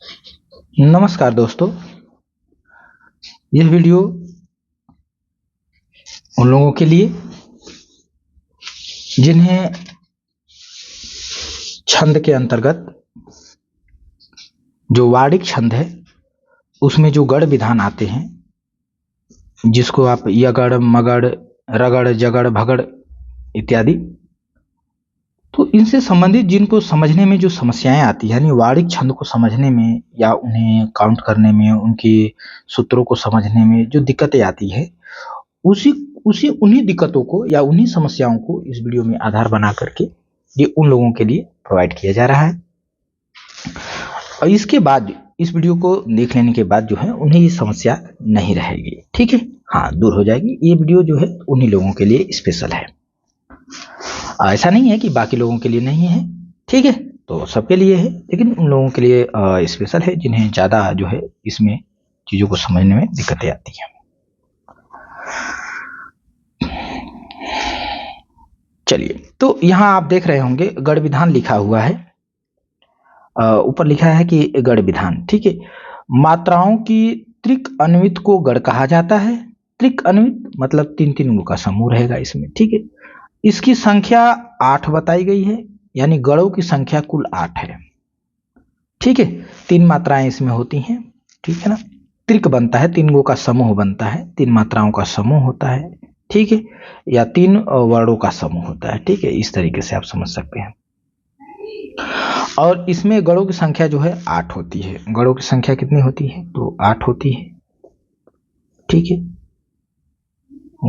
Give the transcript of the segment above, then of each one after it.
नमस्कार दोस्तों। यह वीडियो उन लोगों के लिए जिन्हें छंद के अंतर्गत जो वार्णिक छंद है उसमें जो गढ़ विधान आते हैं, जिसको आप यगड़, मगड़, रगड़, जगड़, भगड़ इत्यादि, तो इनसे संबंधित जिनको समझने में जो समस्याएं आती है, यानी वार्णिक छंद को समझने में या उन्हें काउंट करने में, उनके सूत्रों को समझने में जो दिक्कतें आती है, उसी उसी उन्हीं दिक्कतों को या उन्हीं समस्याओं को इस वीडियो में आधार बना करके ये उन लोगों के लिए प्रोवाइड किया जा रहा है। और इसके बाद इस वीडियो को देख लेने के बाद जो है उन्हें ये समस्या नहीं रहेगी। ठीक है, हाँ, दूर हो जाएगी। ये वीडियो जो है उन्हीं लोगों के लिए स्पेशल है। ऐसा नहीं है कि बाकी लोगों के लिए नहीं है, ठीक है, तो सबके लिए है, लेकिन उन लोगों के लिए स्पेशल है जिन्हें ज़्यादा जो है इसमें चीज़ों को समझने में दिक्कतें आती हैं। चलिए, तो यहाँ आप देख रहे होंगे गढ़ विधान लिखा हुआ है, ऊपर लिखा है कि गढ़ विधान। ठीक है, मात्राओं की त्रिक अन्वित को गढ़ कहा जाता है। त्रिक अन्वित मतलब तीन तीन अंगों का समूह रहेगा इसमें। ठीक है, इसकी संख्या 8 बताई गई है, यानी गढ़ों की संख्या कुल 8 है। ठीक है, 3 मात्राएं इसमें होती हैं। ठीक है ना, त्रिक बनता है, 3 अंगों का समूह बनता है, 3 मात्राओं का समूह होता है। ठीक है, या 3 वर्णों का समूह होता है। ठीक है, इस तरीके से आप समझ सकते हैं। और इसमें गढ़ों की संख्या जो है 8 होती है। गढ़ों की संख्या कितनी होती है? तो 8 होती है। ठीक है,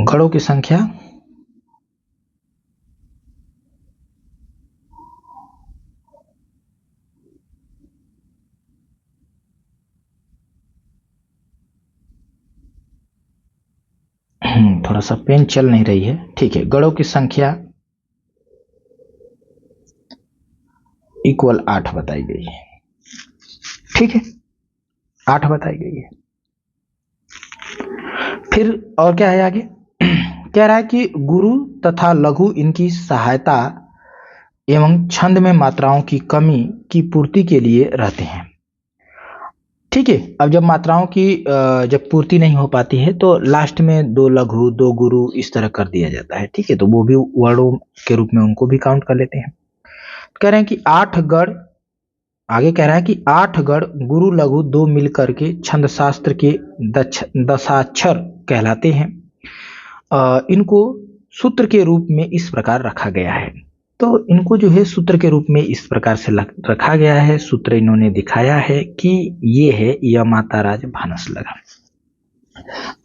गढ़ों की संख्या थोड़ा सा पेन चल नहीं रही है। ठीक है, गढ़ों की संख्या इक्वल 8 बताई गई है। ठीक है, 8 बताई गई है। फिर और क्या है आगे? कह रहा है कि गुरु तथा लघु इनकी सहायता एवं छंद में मात्राओं की कमी की पूर्ति के लिए रहते हैं। ठीक है, अब जब मात्राओं की जब पूर्ति नहीं हो पाती है तो लास्ट में 2 लघु 2 गुरु इस तरह कर दिया जाता है। ठीक है, तो वो भी वर्णों के रूप में उनको भी काउंट कर लेते हैं। कह रहे हैं कि 8 गढ़, आगे कह रहा है कि 8 गढ़ गुरु लघु 2 मिलकर के छंद शास्त्र के दशाक्षर कहलाते हैं। इनको सूत्र के रूप में इस प्रकार रखा गया है। तो इनको जो है सूत्र के रूप में इस प्रकार से रखा गया है। सूत्र इन्होंने दिखाया है कि ये है य माता राज भानस लगा।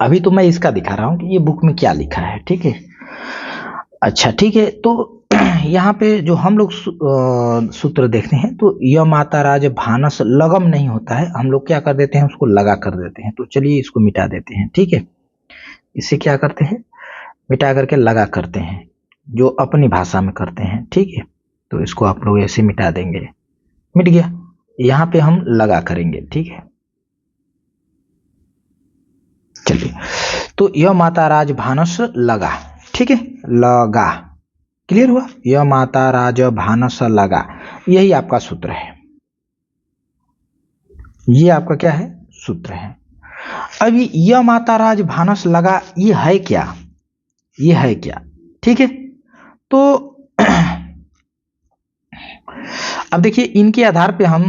अभी तो मैं इसका दिखा रहा हूं कि ये बुक में क्या लिखा है। ठीक है, अच्छा, ठीक है, तो यहाँ पे जो हम लोग सूत्र देखते हैं तो य माता राज भानस लगम नहीं होता है, हम लोग क्या कर देते हैं, उसको लगा कर देते हैं। तो चलिए इसको मिटा देते हैं। ठीक है, इसे क्या करते हैं, मिटा करके लगा करते हैं, जो अपनी भाषा में करते हैं। ठीक है, तो इसको आप लोग ऐसे मिटा देंगे, मिट गया। यहाँ पे हम लगा करेंगे। ठीक है, चलिए, तो यह माता राज भानस लगा। ठीक है, लगा, क्लियर हुआ? यह माता राज भानस लगा, यही आपका सूत्र है। ये आपका क्या है? सूत्र है। अभी यह माता राज भानस लगा, ये है क्या? ये है क्या? ठीक है, तो अब देखिए इनके आधार पे हम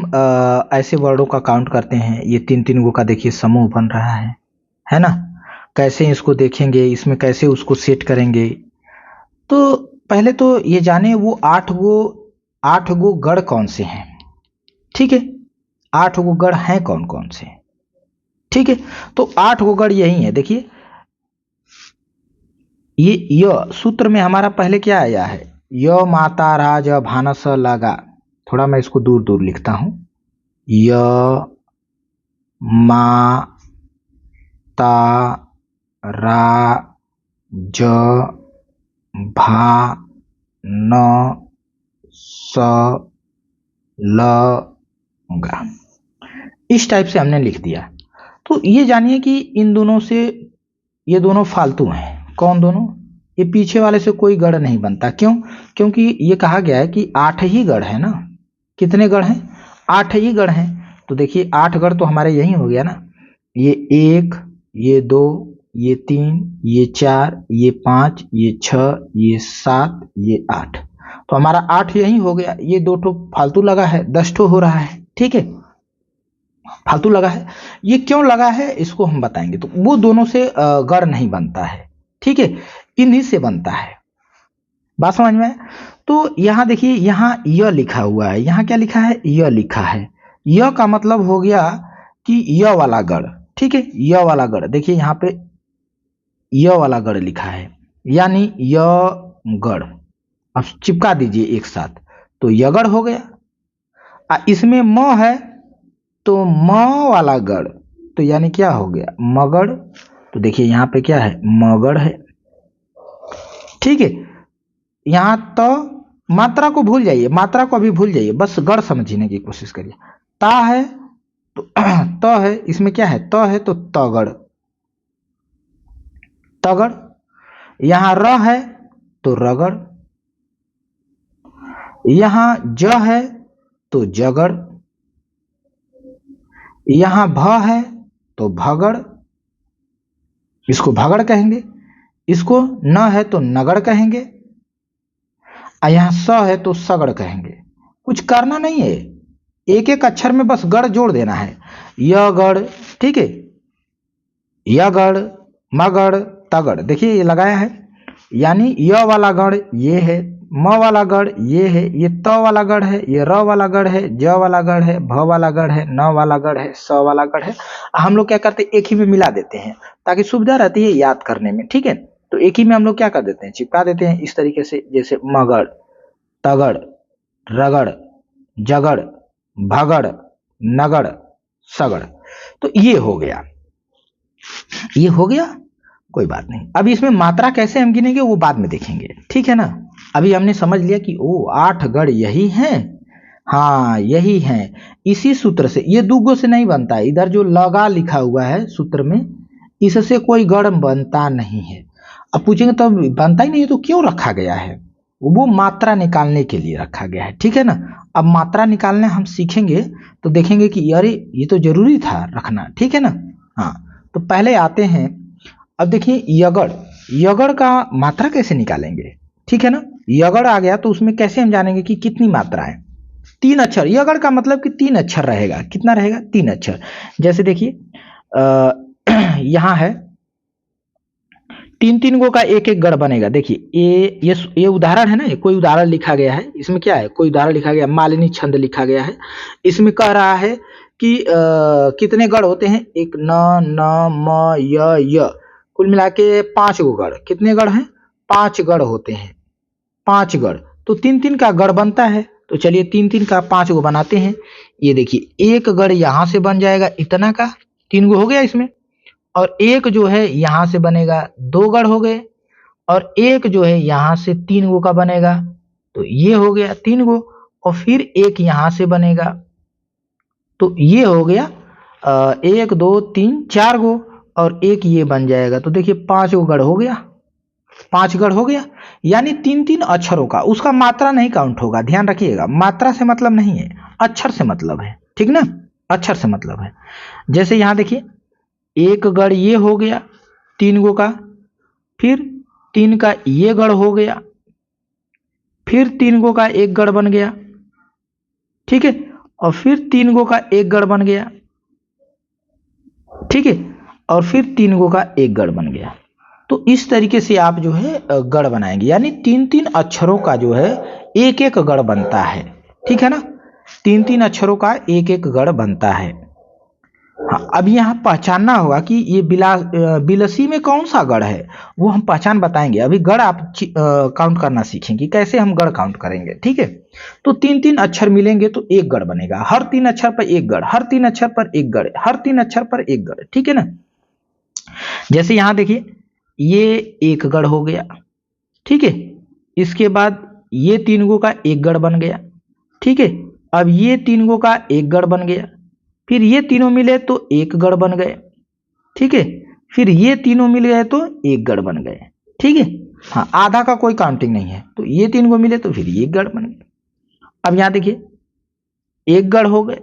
ऐसे वर्डों का काउंट करते हैं। ये 3-3 गो का देखिए समूह बन रहा है ना? कैसे इसको देखेंगे, इसमें कैसे उसको सेट करेंगे? तो पहले तो ये जाने वो 8 गो गढ़ कौन से हैं। ठीक है, 8 गो गढ़ हैं कौन कौन से? ठीक है, तो 8 गो गढ़ यही है। देखिए ये सूत्र में हमारा पहले क्या आया है? य माता राज भानस लगा। थोड़ा मैं इसको दूर दूर लिखता हूं। य मा ता रा ज भा न स ल गा, इस टाइप से हमने लिख दिया। तो ये जानिए कि इन दोनों से ये दोनों फालतू हैं। कौन दोनों? ये पीछे वाले से कोई गढ़ नहीं बनता। क्यों? क्योंकि ये कहा गया है कि 8 ही गढ़ है ना। कितने गढ़ हैं? 8 ही गढ़ हैं। तो देखिए 8 गढ़ तो हमारे यही हो गया ना, ये 1, ये 2, ये 3, ये 4, ये 5, ये 6, ये 7, ये 8, तो हमारा 8 यही हो गया। ये 2 ठो फालतू लगा है, 10 ठो हो रहा है, ठीक है, फालतू लगा है। ये क्यों लगा है इसको हम बताएंगे। तो वो दोनों से गढ़ नहीं बनता है, ठीक है, इन्हीं से बनता है। बात समझ में आए? तो यहाँ देखिए, यहाँ य लिखा हुआ है, यहाँ क्या लिखा है, य लिखा है। य का मतलब हो गया कि य वाला गढ़, ठीक है, य वाला गढ़। देखिए यहाँ पे य वाला गढ़ लिखा है, यानी य गढ़। अब चिपका दीजिए एक साथ, तो यगढ़ हो गया। इसमें म है तो म वाला गढ़, तो यानी क्या हो गया, मगढ़। तो देखिए यहाँ पे क्या है, मगढ़ है, ठीक है। यहाँ तो मात्रा को भूल जाइए, मात्रा को अभी भूल जाइए, बस गढ़ समझने की कोशिश करिए। ता है तो त है, इसमें क्या है, त है तो तगढ़, तगढ़। यहाँ र है तो रगढ़, यहाँ ज है तो जगढ़, यहाँ भ है तो भगढ़, इसको भगढ़ कहेंगे। इसको न है तो नगढ़ कहेंगे, और यहाँ स है तो सगढ़ कहेंगे। कुछ करना नहीं है, एक एक अक्षर में बस गढ़ जोड़ देना है। य गढ़, ठीक है, यगढ़, मगढ़, तगढ़। देखिए ये लगाया है, यानी य वाला गढ़ ये है, म वाला गढ़ ये है, ये त वाला गढ़ है, ये र वाला गढ़ है, ज वाला गढ़ है, भ वाला गढ़ है, न वाला गढ़ है, स वाला गढ़ है। हम लोग क्या करते हैं, एक ही में मिला देते हैं ताकि सुविधा रहती है याद करने में, ठीक है। तो एक ही में हम लोग क्या कर देते हैं, चिपका देते हैं इस तरीके से, जैसे मगढ़, तगढ़, रगढ़, जगढ़, भगढ़, नगढ़, सगढ़। तो ये हो गया, ये हो गया, कोई बात नहीं। अभी इसमें मात्रा कैसे हम गिनेंगे वो बाद में देखेंगे, ठीक है ना। अभी हमने समझ लिया कि ओ 8 गढ़ यही हैं, हाँ यही हैं। इसी सूत्र से, ये दुगो से नहीं बनता है, इधर जो लगा लिखा हुआ है सूत्र में, इससे कोई गढ़ बनता नहीं है। अब पूछेंगे तो बनता ही नहीं है तो क्यों रखा गया है, वो मात्रा निकालने के लिए रखा गया है, ठीक है ना। अब मात्रा निकालने हम सीखेंगे तो देखेंगे कि अरे ये तो जरूरी था रखना, ठीक है ना। हाँ, तो पहले आते हैं, अब देखिए यगढ़, यगढ़ का मात्रा कैसे निकालेंगे, ठीक है ना। यगढ़ आ गया तो उसमें कैसे हम जानेंगे कि कितनी मात्रा है, 3 अक्षर। यगढ़ का मतलब कि 3 अक्षर रहेगा, कितना रहेगा, 3 अक्षर। जैसे देखिए यहाँ है 3 3 गो का एक एक गढ़ बनेगा। देखिए ये उदाहरण है ना, ये कोई उदाहरण लिखा गया है, इसमें क्या है, कोई उदाहरण लिखा गया, मालिनी छंद लिखा गया है। इसमें कह रहा है कि कितने गढ़ होते हैं, एक न म य, कुल मिला के 5 गो गढ़। कितने गढ़ हैं, 5 गढ़ होते हैं, 5 गढ़। तो 3 3 का गढ़ बनता है, तो चलिए 3 3 का 5 गो बनाते हैं। ये देखिए एक गढ़ यहाँ से बन जाएगा, इतना का 3 गो हो गया इसमें, और एक जो है यहाँ से बनेगा, 2 गढ़ हो गए, और एक जो है यहाँ से 3 गो का बनेगा, तो ये हो गया 3 गो, और फिर एक यहाँ से बनेगा, तो ये हो गया 1 2 3 4 गो, और एक ये बन जाएगा। तो देखिए 5 गो गढ़ हो गया, 5 गढ़ हो गया। यानी 3 3 अक्षरों का, उसका मात्रा नहीं काउंट होगा, ध्यान रखिएगा, मात्रा से मतलब नहीं है, अक्षर से मतलब है, ठीक ना, अक्षर से मतलब है। जैसे यहाँ देखिए एक गढ़ ये हो गया 3 गो का, फिर 3 का ये गढ़ हो गया, फिर 3 गो का एक गढ़ बन गया, ठीक है, और फिर 3 गो का एक गढ़ बन गया, ठीक है, और फिर 3 गो का एक गढ़ बन गया। तो इस तरीके से आप जो है गढ़ बनाएंगे, यानी 3 3 अक्षरों का जो है एक एक गढ़ बनता है, ठीक है ना, 3 3 अक्षरों का एक एक गढ़ बनता है। हाँ, अब यहाँ पहचानना होगा कि ये बिलसी में कौन सा गढ़ है, वो हम पहचान बताएंगे। अभी गढ़ आप काउंट करना सीखेंगे, कैसे हम गढ़ काउंट करेंगे, ठीक है। तो 3 3 अक्षर मिलेंगे तो एक गढ़ बनेगा, हर 3 अक्षर पर एक गढ़, हर 3 अक्षर पर एक गढ़, हर 3 अक्षर पर एक गढ़, ठीक है ना। जैसे यहाँ देखिए ये एक गढ़ हो गया, ठीक है, इसके बाद ये 3 गो का एक गढ़ बन गया, ठीक है। अब ये 3 गो का एक गढ़ बन गया, फिर ये तीनों मिले तो एक गढ़ बन गए, ठीक है, फिर ये तीनों मिल गए तो एक गढ़ बन गए, ठीक है। हाँ, आधा का कोई काउंटिंग नहीं है, तो ये 3 गो मिले तो फिर ये एक गढ़ बन गए। अब यहाँ देखिए एक गढ़ हो गए,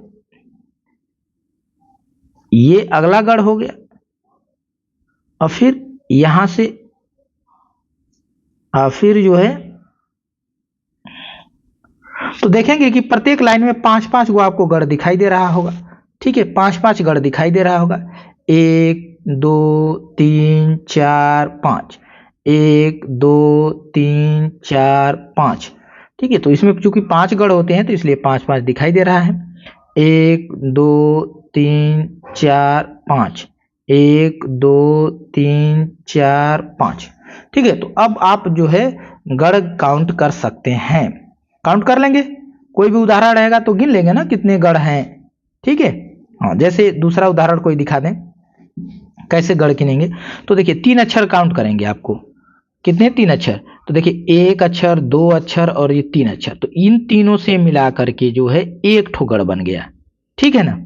ये अगला गढ़ हो गया, और फिर यहां से फिर जो है तो देखेंगे कि प्रत्येक लाइन में 5-5 गो आपको गढ़ दिखाई दे रहा होगा। ठीक है, 5-5 गढ़ दिखाई दे रहा होगा। 1 2 3 4 5, 1 2 3 4 5। ठीक है, तो इसमें चूंकि 5 गढ़ होते हैं तो इसलिए 5-5 दिखाई दे रहा है। 1 2 3 4 5, 1 2 3 4 5। ठीक है, तो अब आप जो है गढ़ काउंट कर सकते हैं। काउंट कर लेंगे, कोई भी उदाहरण रहेगा तो गिन लेंगे ना कितने गढ़ हैं। ठीक है, हाँ, जैसे दूसरा उदाहरण कोई दिखा दें कैसे गढ़ गिनेंगे। तो देखिए 3 अक्षर काउंट करेंगे आपको। कितने? 3 अक्षर। तो देखिए 1 अक्षर, 2 अक्षर और ये 3 अक्षर, तो इन तीनों से मिला करके जो है एक ठो गढ़ बन गया। ठीक है ना।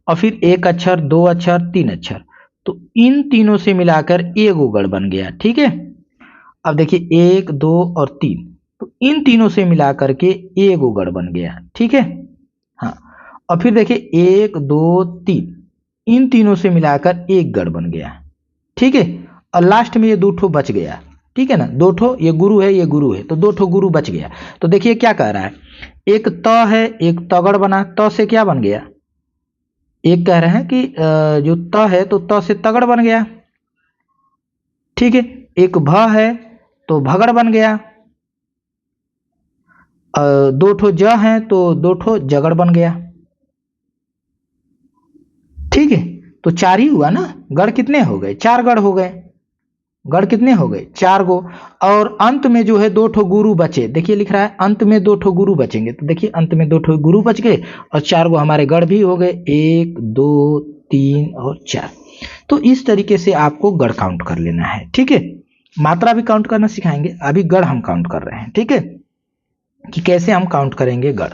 और फिर 1 अक्षर, 2 अक्षर, 3 अक्षर, तो इन तीनों से मिलाकर एक गढ़ बन गया। ठीक है, अब देखिए 1 2 और 3, तो इन तीनों से मिलाकर के एक गढ़ बन गया। ठीक है, हाँ। और फिर देखिए 1 2 3, इन तीनों से मिलाकर एक गढ़ बन गया। ठीक है, और लास्ट में ये 2 ठो बच गया। ठीक है ना, 2 ठो, ये गुरु है ये गुरु है, तो 2 ठो गुरु बच गया। तो देखिए क्या कह रहा है, एक त है, एक तगड़ बना, त से क्या बन गया, एक कह रहे हैं कि जो त है तो त से तगड़ बन गया। ठीक है, एक भ है तो भगड़ बन गया। 2 ठो ज है तो 2 ठो जगड़ बन गया। ठीक है, तो 4 ही हुआ ना। गढ़ कितने हो गए? 4 गढ़ हो गए। गढ़ कितने हो गए? 4 गो। और अंत में जो है 2 ठो गुरु बचे। देखिए लिख रहा है अंत में 2 ठो गुरु बचेंगे, तो देखिए अंत में 2 ठो गुरु बच गए और 4 गो हमारे गढ़ भी हो गए, 1 2 3 और 4। तो इस तरीके से आपको गढ़ काउंट कर लेना है। ठीक है, मात्रा भी काउंट करना सिखाएंगे, अभी गढ़ हम काउंट कर रहे हैं। ठीक है, कि कैसे हम काउंट करेंगे गढ़।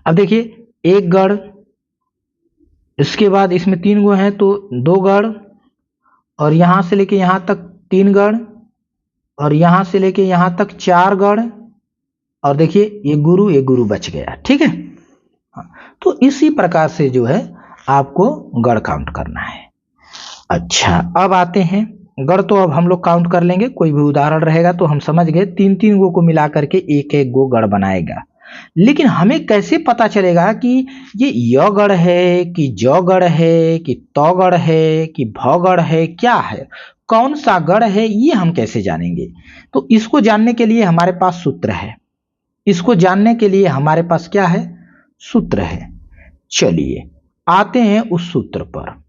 अब देखिए एक गढ़, इसके बाद इसमें 3 गो हैं तो 2 गढ़, और यहां से लेके यहां तक 3 गढ़, और यहां से लेके यहां तक 4 गढ़, और देखिए ये गुरु बच गया। ठीक है, हाँ, तो इसी प्रकार से जो है आपको गढ़ काउंट करना है। अच्छा, अब आते हैं गढ़, तो अब हम लोग काउंट कर लेंगे, कोई भी उदाहरण रहेगा तो हम समझ गए 3-3 गो को मिला करके एक एक गो गढ़ बनाएगा। लेकिन हमें कैसे पता चलेगा कि ये य गढ़ है कि ज गढ़ है कि त गढ़ है कि भ गढ़ है, क्या है, कौन सा गढ़ है, ये हम कैसे जानेंगे? तो इसको जानने के लिए हमारे पास सूत्र है। इसको जानने के लिए हमारे पास क्या है? सूत्र है। चलिए आते हैं उस सूत्र पर।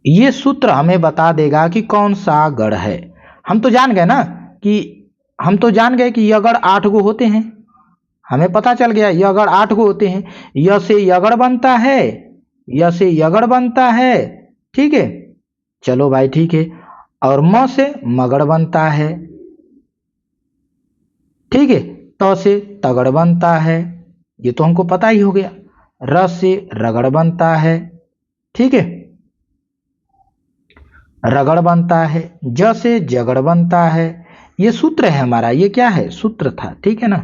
ये सूत्र हमें बता देगा कि कौन सा गढ़ है। हम तो जान गए ना कि हम तो जान गए कि यगड़ 8 गो होते हैं। हमें पता चल गया यगड़ 8 गो होते हैं। य से यगड़ बनता है, य से यगड़ बनता है। ठीक है, चलो भाई ठीक है। और म से मगड़ बनता है। ठीक है, त से तगड़ बनता है, ये तो हमको पता ही हो गया। र से रगड़ बनता है। ठीक है, रगड़ बनता है। ज से जगड़ बनता है। ये सूत्र है हमारा, ये क्या है? सूत्र था। ठीक है ना,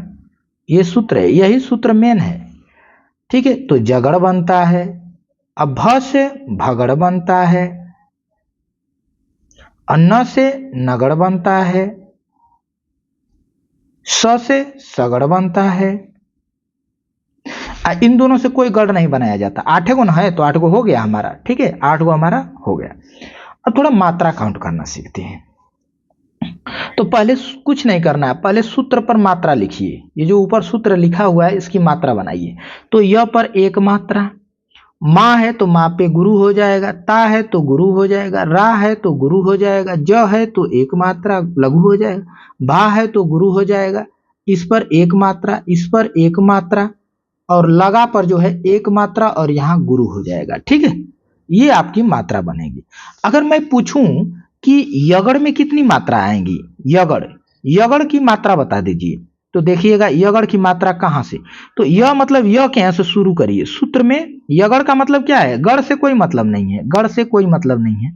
ये सूत्र है, यही सूत्र मेन है। ठीक है, तो जगड़ बनता है। अब भ से भगड़ बनता है, न से नगड़ बनता है, स से सगड़ बनता है। इन दोनों से कोई गढ़ नहीं बनाया जाता। 8 गो ना है तो 8 गो हो गया हमारा। ठीक है, 8 गो हमारा हो गया। अब थोड़ा मात्रा काउंट करना सीखते हैं। तो पहले कुछ नहीं करना है, पहले सूत्र पर मात्रा लिखिए। ये जो ऊपर सूत्र लिखा हुआ है इसकी मात्रा बनाइए। तो य पर 1 मात्रा, माँ है तो माँ पे गुरु हो जाएगा, ता है तो गुरु हो जाएगा, रा है तो गुरु हो जाएगा, ज है तो 1 मात्रा लघु हो जाएगा, भा है तो गुरु हो जाएगा, इस पर 1 मात्रा, इस पर 1 मात्रा, और लगा पर जो है 1 मात्रा और यहाँ गुरु हो जाएगा। ठीक है, ये आपकी मात्रा बनेगी। अगर मैं पूछूं कि यगड़ में कितनी मात्रा आएंगी, यगड़ यगड़ की मात्रा बता दीजिए। तो देखिएगा यगड़ की मात्रा कहां से, तो यह मतलब य के यहां से शुरू करिए। सूत्र में यगड़ का मतलब क्या है? गढ़ से कोई मतलब नहीं है, गढ़ से कोई मतलब नहीं है,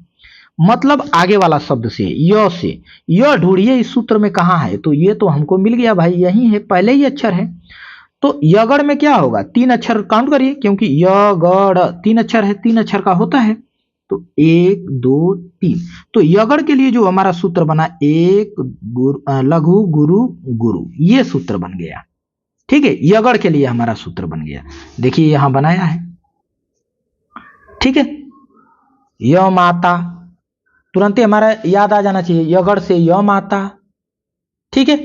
मतलब आगे वाला शब्द से, य से। य ढूंढिए इस सूत्र में कहां है, तो ये तो हमको मिल गया भाई, यही है, पहले ही अक्षर है। तो यगड़ में क्या होगा, 3 अक्षर काउंट करिए, क्योंकि यगड़ 3 अक्षर है, 3 अक्षर का होता है। तो 1 2 3। तो यगड़ के लिए जो हमारा सूत्र बना, एक लघु गुरु गुरु, ये सूत्र बन गया। ठीक है, यगड़ के लिए हमारा सूत्र बन गया। देखिए यहां बनाया है। ठीक है, य माता, तुरंत ही हमारा याद आ जाना चाहिए, यगड़ से य माता। ठीक है,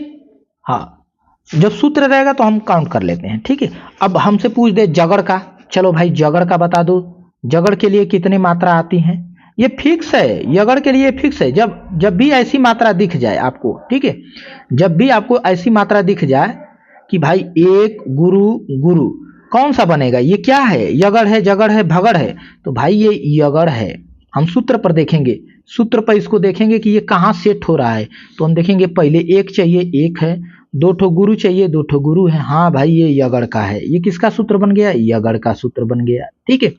हाँ, जब सूत्र रहेगा तो हम काउंट कर लेते हैं। ठीक है, अब हमसे पूछ दे जगड़ का, चलो भाई जगड़ का बता दो, जगड़ के लिए कितनी मात्रा आती है। ये फिक्स है, यगड़ के लिए फिक्स है। जब जब भी ऐसी मात्रा दिख जाए आपको, ठीक है, जब भी आपको ऐसी मात्रा दिख जाए कि भाई एक गुरु गुरु, कौन सा बनेगा, ये क्या है, यगड़ है, जगड़ है, भगड़ है, तो भाई ये यगड़ है। हम सूत्र पर देखेंगे, सूत्र पर इसको देखेंगे कि ये कहाँ सेट हो रहा है। तो हम देखेंगे पहले एक चाहिए, एक है, 2 ठो गुरु चाहिए, 2 ठो गुरु है। हाँ भाई ये यगड़ का है। ये किसका सूत्र बन गया, यगड़ का सूत्र बन गया। ठीक है,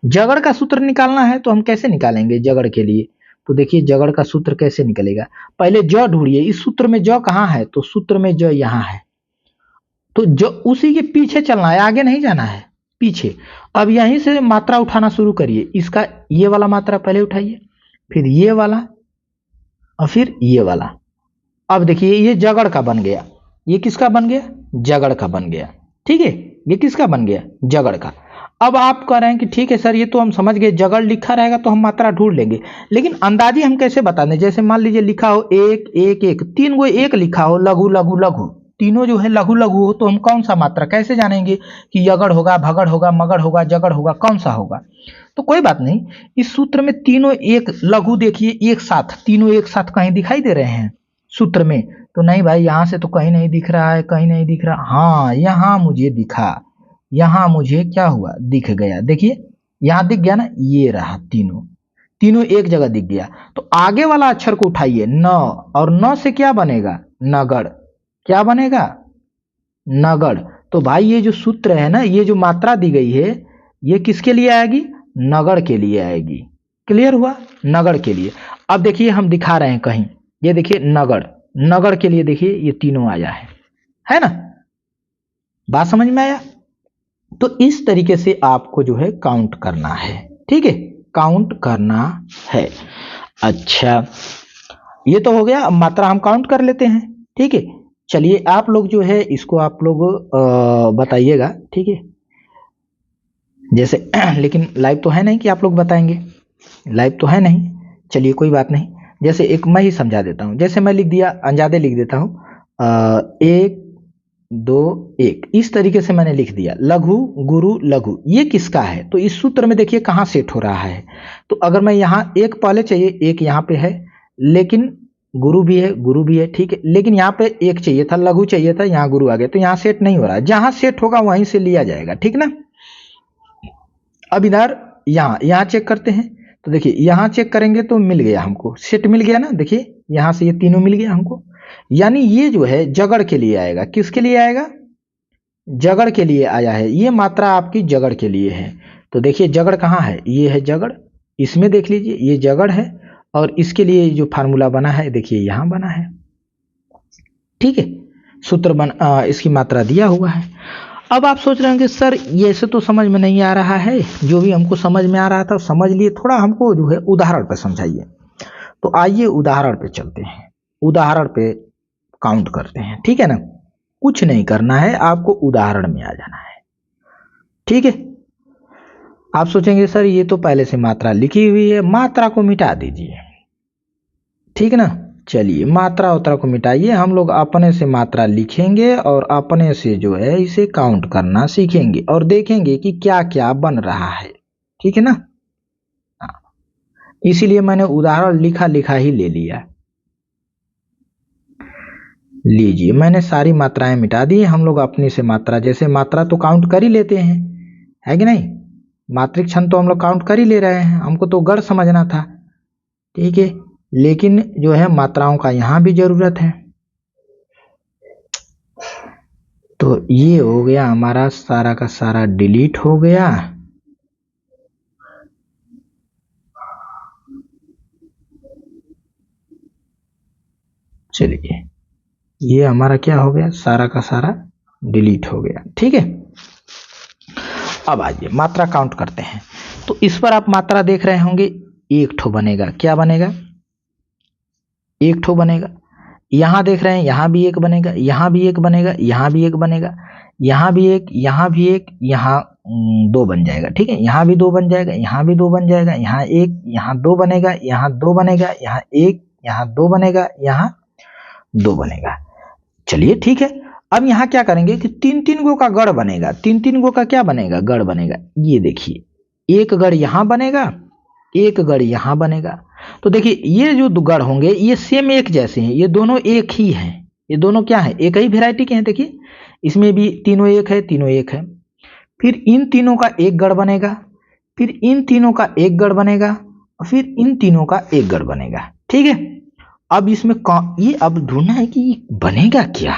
जगड़ का सूत्र निकालना है तो हम कैसे निकालेंगे जगड़ के लिए। तो देखिए जगड़ का सूत्र कैसे निकलेगा, पहले ज ढूंढिए, इस सूत्र में ज कहाँ है, तो सूत्र में ज यहाँ है, तो जो उसी के पीछे चलना है, आगे नहीं जाना है, पीछे। अब यहीं से मात्रा उठाना शुरू करिए, इसका ये वाला मात्रा पहले उठाइए, फिर ये वाला, और फिर ये वाला। अब देखिए ये जगड़ का बन गया, ये किसका बन गया, जगड़ का बन गया। ठीक है, ये किसका बन गया, जगड़ का। अब आप कह रहे हैं कि ठीक है सर, ये तो हम समझ गए, जगड़ लिखा रहेगा तो हम मात्रा ढूंढ लेंगे, लेकिन अंदाजी हम कैसे बता दें। जैसे मान लीजिए लिखा हो एक एक एक, 3 गो एक लिखा हो, लघु लघु लघु, तीनों जो है लघु लघु हो, तो हम कौन सा मात्रा कैसे जानेंगे कि यगड़ होगा, भगड़ होगा, मगड़ होगा, जगड़ होगा, कौन सा होगा। तो कोई बात नहीं, इस सूत्र में तीनों एक लघु देखिए एक साथ, तीनों एक साथ कहीं दिखाई दे रहे हैं सूत्र में, तो नहीं भाई यहाँ से तो कहीं नहीं दिख रहा है, कहीं नहीं दिख रहा। हाँ यहाँ मुझे दिखा, यहाँ मुझे क्या हुआ, दिख गया। देखिए यहाँ दिख गया ना, ये रहा, तीनों तीनों एक जगह दिख गया। तो आगे वाला अक्षर को उठाइए, न, और न से क्या बनेगा, नगड़। क्या बनेगा, नगड़। तो भाई ये जो सूत्र है ना, ये जो मात्रा दी गई है, ये किसके लिए आएगी, नगड़ के लिए आएगी। क्लियर हुआ, नगड़ के लिए। अब देखिए हम दिखा रहे हैं कहीं, ये देखिए नगड़, नगड़ के लिए देखिए ये तीनों आया है ना, बात समझ में आया। तो इस तरीके से आपको जो है काउंट करना है। ठीक है, काउंट करना है। अच्छा ये तो हो गया, अब मात्रा हम काउंट कर लेते हैं। ठीक है, चलिए आप लोग जो है इसको आप लोग बताइएगा। ठीक है, जैसे लेकिन लाइव तो है नहीं कि आप लोग बताएंगे, लाइव तो है नहीं। चलिए कोई बात नहीं, जैसे एक मैं ही समझा देता हूँ। जैसे मैं लिख दिया, अंजादे लिख देता हूँ, 1 2 1, इस तरीके से मैंने लिख दिया, लघु गुरु लघु, ये किसका है। तो इस सूत्र में देखिए कहाँ सेट हो रहा है। तो अगर मैं यहाँ एक पहले चाहिए, एक यहाँ पे है, लेकिन गुरु भी है, गुरु भी है। ठीक है, लेकिन यहाँ पे एक चाहिए था, लघु चाहिए था, यहाँ गुरु आ गया, तो यहाँ सेट नहीं हो रहा है। जहाँ सेट होगा वहीं से लिया जाएगा। ठीक ना, अब इधर यहाँ यहाँ चेक करते हैं। तो देखिए यहाँ चेक करेंगे तो मिल गया हमको, सेट मिल गया ना। देखिए यहाँ से ये तीनों मिल गया हमको, यानी ये जो है जगड़ के लिए आएगा। किसके लिए आएगा, जगड़ के लिए आया है। ये मात्रा आपकी जगड़ के लिए है। तो देखिए जगड़ कहाँ है, ये है जगड़, इसमें देख लीजिए ये जगड़ है, और इसके लिए जो फार्मूला बना है देखिए यहाँ बना है। ठीक है, सूत्र इसकी मात्रा दिया हुआ है। अब आप सोच रहे होंगे सर ये ऐसे तो समझ में नहीं आ रहा है, जो भी हमको समझ में आ रहा था समझ लिए, थोड़ा हमको जो है उदाहरण पे समझाइए। तो आइए उदाहरण पे चलते हैं, उदाहरण पे काउंट करते हैं। ठीक है ना, कुछ नहीं करना है, आपको उदाहरण में आ जाना है। ठीक है, आप सोचेंगे सर ये तो पहले से मात्रा लिखी हुई है, मात्रा को मिटा दीजिए। ठीक ना, चलिए मात्रा उत्रा को मिटाइए, हम लोग अपने से मात्रा लिखेंगे और अपने से जो है इसे काउंट करना सीखेंगे और देखेंगे कि क्या क्या बन रहा है। ठीक है ना, इसीलिए मैंने उदाहरण लिखा लिखा ही ले लिया। लीजिए मैंने सारी मात्राएं मिटा दी। हम लोग अपनी से मात्रा, जैसे मात्रा तो काउंट कर ही लेते हैं, है कि नहीं, मात्रिक क्षण तो हम लोग काउंट कर ही ले रहे हैं, हमको तो गढ़ समझना था। ठीक है, लेकिन जो है मात्राओं का यहाँ भी जरूरत है। तो ये हो गया हमारा सारा का सारा डिलीट हो गया। चलिए ये हमारा क्या हो गया, सारा का सारा डिलीट हो गया। ठीक है, अब आइए मात्रा काउंट करते हैं। तो इस पर आप मात्रा देख रहे होंगे, एक ठो बनेगा। क्या बनेगा? एक ठो बनेगा। यहां देख रहे हैं, यहां भी एक बनेगा, यहां भी एक बनेगा, यहां भी एक बनेगा, यहां भी एक, यहां भी एक, यहां दो बन जाएगा। ठीक है, यहां भी दो बन जाएगा, यहां भी दो बन जाएगा, यहां एक, यहां दो बनेगा, यहां दो बनेगा, यहां एक, यहां दो बनेगा, यहां दो बनेगा। चलिए ठीक है, अब यहां क्या करेंगे कि तीन तीन गो का गढ़ बनेगा। तीन तीन गो का क्या बनेगा? गढ़ बनेगा। ये देखिए, एक गढ़ यहां बनेगा, एक गढ़ यहां बनेगा। तो देखिए ये जो गढ़ होंगे ये सेम एक जैसे हैं, ये दोनों एक ही हैं। ये दोनों क्या है? एक ही वैरायटी के हैं। देखिए इसमें भी तीनों एक है, तीनों एक है। फिर इन तीनों का एक गढ़ बनेगा, फिर इन तीनों का एक गढ़ बनेगा, और फिर इन तीनों का एक गढ़ बनेगा। ठीक है, अब इसमें ये अब ढूंढना है कि ये बनेगा क्या।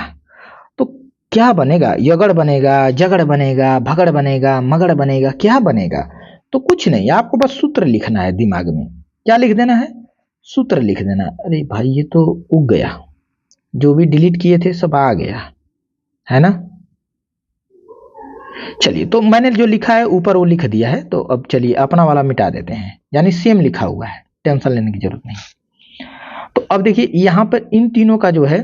तो क्या बनेगा? यगड़ बनेगा, जगड़ बनेगा, भगड़ बनेगा, मगड़ बनेगा, क्या बनेगा? तो कुछ नहीं, आपको बस सूत्र लिखना है दिमाग में। क्या लिख देना है? सूत्र लिख देना। अरे भाई ये तो उग गया, जो भी डिलीट किए थे सब आ गया है ना। चलिए, तो मैंने जो लिखा है ऊपर वो लिख दिया है, तो अब चलिए अपना वाला मिटा देते हैं, यानी सेम लिखा हुआ है, टेंशन लेने की जरूरत नहीं। तो अब देखिए यहां पर इन तीनों का जो है,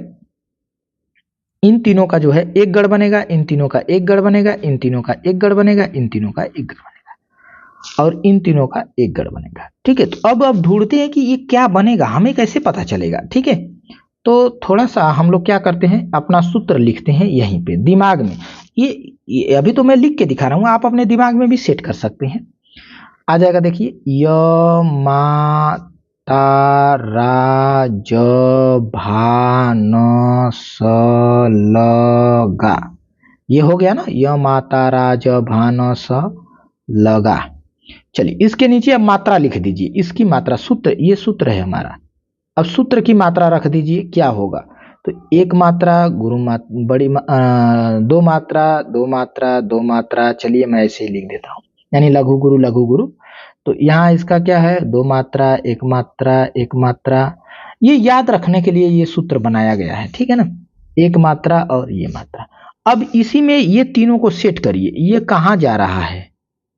इन तीनों का जो है एक गढ़ बनेगा, इन तीनों का एक गढ़ बनेगा, इन तीनों का एक गढ़ बनेगा, इन तीनों का एक गढ़ बनेगा, और इन तीनों का एक गढ़ बनेगा। ठीक है, तो अब ढूंढते हैं कि ये क्या बनेगा, हमें कैसे पता चलेगा। ठीक है, तो थोड़ा सा हम लोग क्या करते हैं, अपना सूत्र लिखते हैं यहीं पे दिमाग में। ये अभी तो मैं लिख के दिखा रहा हूं, आप अपने दिमाग में भी सेट कर सकते हैं। आ जाएगा, देखिए, य मा ता रा ज भा न स ल गा। ये हो गया ना, य माता रा ज भा न स ल गा। चलिए इसके नीचे अब मात्रा लिख दीजिए, इसकी मात्रा, सूत्र, ये सूत्र है हमारा। अब सूत्र की मात्रा रख दीजिए, क्या होगा? तो एक मात्रा गुरु बड़ी दो मात्रा, दो मात्रा, दो मात्रा। चलिए मैं ऐसे ही लिख देता हूँ, यानी लघु गुरु, लघु गुरु। तो यहाँ इसका क्या है? दो मात्रा, एक मात्रा, एक मात्रा। ये याद रखने के लिए ये सूत्र बनाया गया है। ठीक है ना, एक मात्रा और ये मात्रा। अब इसी में ये तीनों को सेट करिए। ये कहाँ जा रहा है?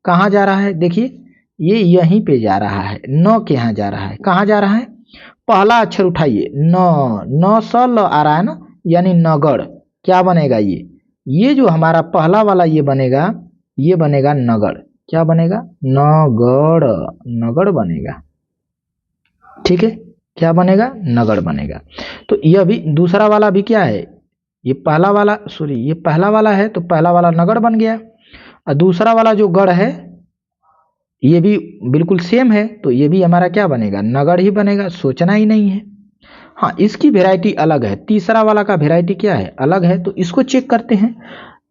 कहाँ जा रहा है? देखिए ये यहीं पे जा रहा है, न के यहाँ जा रहा है। कहाँ जा रहा है? पहला अक्षर उठाइए, न, न स ल आ रहा है ना, यानी नगड़। क्या बनेगा? ये जो हमारा पहला वाला ये बनेगा, ये बनेगा नगड़। क्या बनेगा? नगड़, नगड़ बनेगा। ठीक है, क्या बनेगा? नगड़ बनेगा। तो यह भी दूसरा वाला भी क्या है? ये पहला वाला, सॉरी ये पहला वाला है, तो पहला वाला नगड़ बन गया। और दूसरा वाला जो गढ़ है ये भी बिल्कुल सेम है, तो ये भी हमारा क्या बनेगा? नगड़ ही बनेगा, सोचना ही नहीं है। हाँ, इसकी वैरायटी अलग है, तीसरा वाला का वैरायटी क्या है? अलग है। तो इसको चेक करते हैं,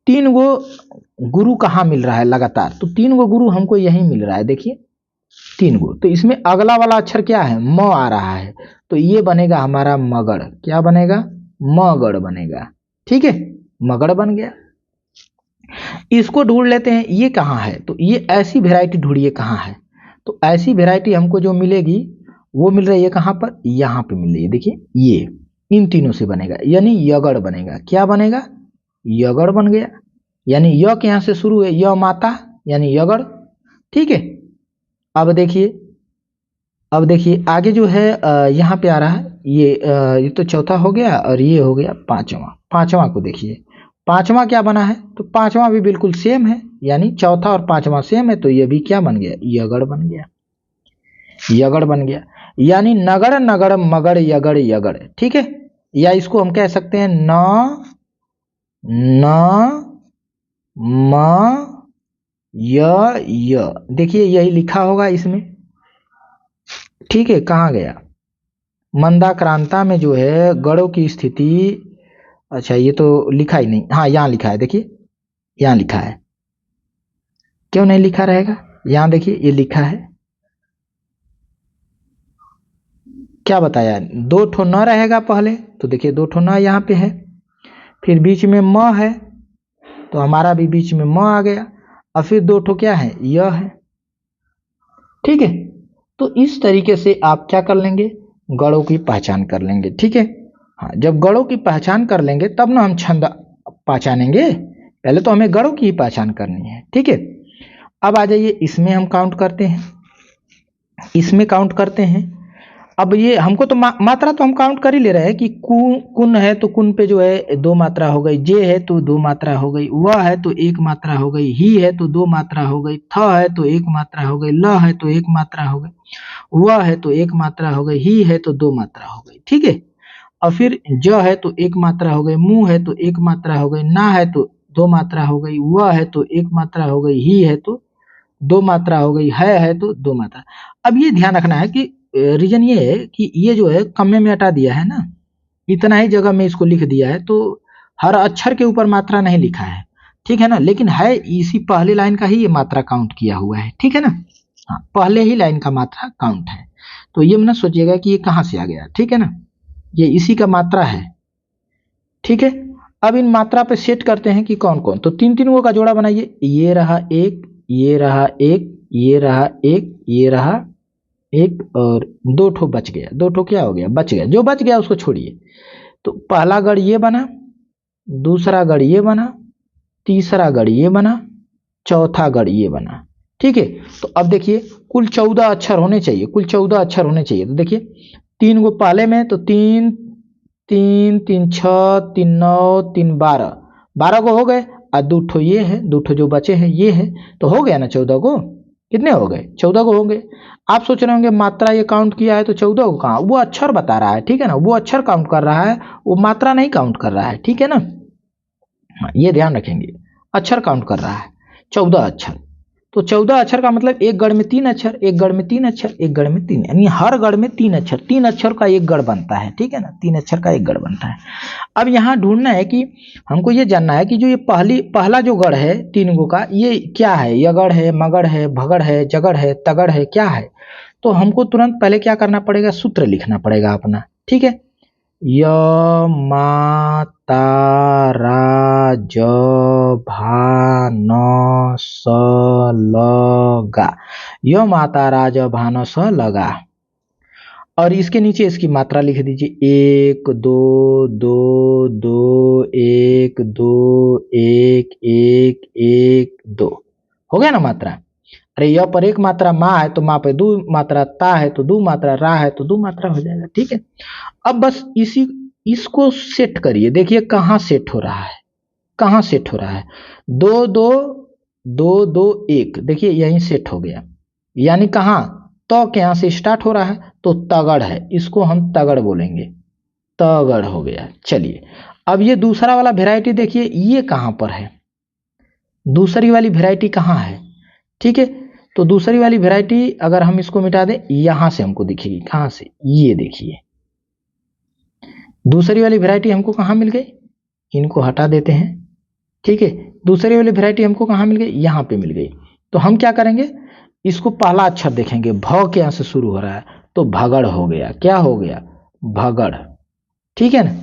तीन गो गुरु कहाँ मिल रहा है लगातार? तो तीन गो गुरु हमको यहीं मिल रहा है, देखिए तीन गो। तो इसमें अगला वाला अक्षर क्या है? म आ रहा है, तो ये बनेगा हमारा मगड़। क्या बनेगा? मगड़ बनेगा। ठीक है, मगड़ बन गया। इसको ढूंढ लेते हैं, ये कहाँ है? तो ये ऐसी वैरायटी ढूंढिए कहाँ है। तो ऐसी वैरायटी हमको जो मिलेगी वो मिल रही है कहाँ पर? यहाँ पे मिल रही है। देखिए ये इन तीनों से बनेगा, यानी यगड़ बनेगा। क्या बनेगा? यगड़ बन गया। यानी य के यहाँ से शुरू है, य माता यानी यगड़। ठीक है, अब देखिए, अब देखिए आगे जो है यहाँ पे आ रहा है, ये तो चौथा हो गया, और ये हो गया पांचवा। पांचवा को देखिए, पांचवा क्या बना है? तो पांचवा भी बिल्कुल सेम है, यानी चौथा और पांचवा सेम है, तो ये भी क्या बन गया? यगड़ बन गया। यगड़ बन गया, यानी नगड़, नगड़, मगड़, यगड़, यगड़। ठीक है, या इसको हम कह सकते हैं न, न, म, य। देखिए यही लिखा होगा इसमें। ठीक है, कहाँ गया? मंदाक्रांता में जो है गढ़ों की स्थिति, अच्छा ये तो लिखा ही नहीं। हाँ यहाँ लिखा है, देखिए यहाँ लिखा है। क्यों नहीं लिखा रहेगा? यहाँ देखिए ये लिखा है। क्या बताया? दो ठो न रहेगा पहले, तो देखिए दो ठो न यहाँ पे है, फिर बीच में म है, तो हमारा भी बीच में म आ गया, और फिर दो ठो क्या है? यह है। ठीक है, तो इस तरीके से आप क्या कर लेंगे? गढ़ों की पहचान कर लेंगे। ठीक है, हाँ, जब गढ़ों की पहचान कर लेंगे तब ना हम छंद पहचानेंगे, पहले तो हमें गणों की ही पहचान करनी है। ठीक है, अब आ जाइए इसमें हम काउंट करते हैं, इसमें काउंट करते हैं। अब ये हमको तो मात्रा तो हम काउंट कर ही ले रहे हैं कि कुन है तो कुन पे जो है 2 मात्रा हो गई, जे है तो 2 मात्रा हो गई, व है तो 1 मात्रा हो गई, ही है तो 2 मात्रा हो गई, थ है तो 1 मात्रा हो गई, ल है तो 1 मात्रा हो गई, व है तो 1 मात्रा हो गई, ही है तो 2 मात्रा हो गई। ठीक है, और फिर ज है तो 1 मात्रा हो गई, मु है तो 1 मात्रा हो गई, ना है तो 2 मात्रा हो गई, व है तो 1 मात्रा हो गई, ही है तो 2 मात्रा हो गई, है तो 2 मात्रा। अब ये ध्यान रखना है कि रीजन ये है कि ये जो है कम्मे में हटा दिया है ना, इतना ही जगह में इसको लिख दिया है, तो हर अक्षर के ऊपर मात्रा नहीं लिखा है। ठीक है ना, लेकिन है इसी पहली लाइन का ही ये मात्रा काउंट किया हुआ है। ठीक है ना, हाँ, पहले ही लाइन का मात्रा काउंट है, तो ये ना सोचिएगा कि ये कहाँ से आ गया। ठीक है ना, ये इसी का मात्रा है। ठीक है, अब इन मात्रा पे सेट करते हैं कि कौन कौन, तो 3 का जोड़ा बनाइए, ये रहा एक, ये रहा एक, ये रहा एक, ये रहा एक, और 2 ठो बच गया। 2 ठो क्या हो गया, बच गया, जो बच गया उसको छोड़िए। तो पहला गढ़ ये बना, दूसरा गढ़ ये बना, तीसरा गढ़ ये बना, चौथा गढ़ ये बना। ठीक है, तो अब देखिए कुल 14 अक्षर होने चाहिए, कुल 14 अक्षर होने चाहिए। तो देखिए 3 को पहले में, तो 3 3 3 6 3 9 3 12, 12 को हो गए, और 2 ठो ये है, 2 ठो जो बचे हैं ये है, तो हो गया ना 14 को। कितने हो गए, 14 को हो गए। आप सोच रहे होंगे मात्रा ये काउंट किया है तो 14 को कहाँ, वो अक्षर बता रहा है। ठीक है ना, वो अक्षर काउंट कर रहा है, वो मात्रा नहीं काउंट कर रहा है। ठीक है ना, हाँ, ये ध्यान रखेंगे, अक्षर काउंट कर रहा है, 14 अक्षर। तो 14 अक्षर का मतलब एक गढ़ में 3 अक्षर, एक गढ़ में 3 अक्षर, एक गढ़ में 3, यानी हर गढ़ में 3 अक्षर, 3 अक्षर का एक गढ़ बनता है। ठीक है ना, 3 अक्षर का एक गढ़ बनता है। अब यहाँ ढूंढना है कि हमको ये जानना है कि जो ये पहला जो गढ़ है 3 गो का, ये क्या है, यगढ़ है, मगढ़ है, भगढ़ है, जगढ़ है, तगढ़ है, क्या है। तो हमको तुरंत पहले क्या करना पड़ेगा, सूत्र लिखना पड़ेगा अपना। ठीक है, य मा ता रा ज भा न स ल गा, य माता राज भान स लगा। और इसके नीचे इसकी मात्रा लिख दीजिए, 1 2 2 2 1 2 1 1 1 2, हो गया ना मात्रा। अरे य पर 1 मात्रा, माँ है तो माँ पे 2 मात्रा, ता है तो 2 मात्रा, रा है तो 2 मात्रा हो जाएगा। ठीक है, अब बस इसको सेट करिए, देखिए कहाँ सेट हो रहा है, कहाँ सेट हो रहा है, 2 2 2 2 1, देखिए यहीं सेट हो गया। यानी कहाँ, तो के यहाँ से स्टार्ट हो रहा है, तो तगड़ है, इसको हम तगड़ बोलेंगे, तगड़ हो गया। चलिए अब ये दूसरा वाला वेराइटी देखिए, ये कहाँ पर है, दूसरी वाली वेराइटी कहाँ है। ठीक है, तो दूसरी वाली वेराइटी अगर हम इसको मिटा दें, यहां से हमको दिखेगी, कहां से, ये देखिए दूसरी वाली वेराइटी हमको कहाँ मिल गई, इनको हटा देते हैं। ठीक है, दूसरी वाली वेराइटी हमको कहाँ मिल गई, यहाँ पे मिल गई। तो हम क्या करेंगे, इसको पहला अक्षर देखेंगे, भ के यहाँ से शुरू हो रहा है, तो भगड़ हो गया, क्या हो गया, भगड़। ठीक है ना,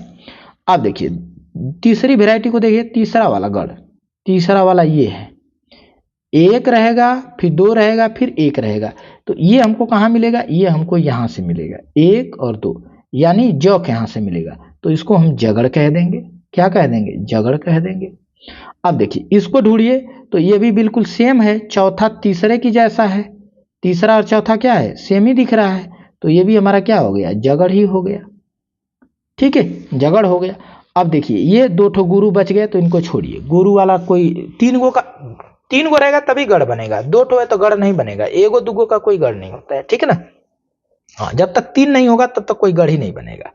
अब देखिए तीसरी वेराइटी को देखिए, तीसरा वाला गढ़, तीसरा वाला ये है, 1 रहेगा, फिर 2 रहेगा, फिर 1 रहेगा, तो ये हमको कहाँ मिलेगा, ये हमको यहाँ से मिलेगा, 1 और 2, यानी ज के यहाँ से मिलेगा, तो इसको हम जगड़ कह देंगे। क्या कह देंगे, जगड़ कह देंगे। अब देखिए इसको ढूंढिए, तो ये भी बिल्कुल सेम है, चौथा तीसरे की जैसा है, तीसरा और चौथा क्या है, सेम ही दिख रहा है, तो ये भी हमारा क्या हो गया, जगड़ ही हो गया। ठीक है, जगड़ हो गया। अब देखिए ये 2 ठो गुरु बच गए, तो इनको छोड़िए, गुरु वाला कोई 3 गो रहेगा तभी गढ़ बनेगा, 2 ठो है तो गढ़ नहीं बनेगा, 1 2 का कोई गढ़ नहीं होता है। ठीक है ना, हाँ, जब तक 3 नहीं होगा तब तक कोई गढ़ ही नहीं बनेगा।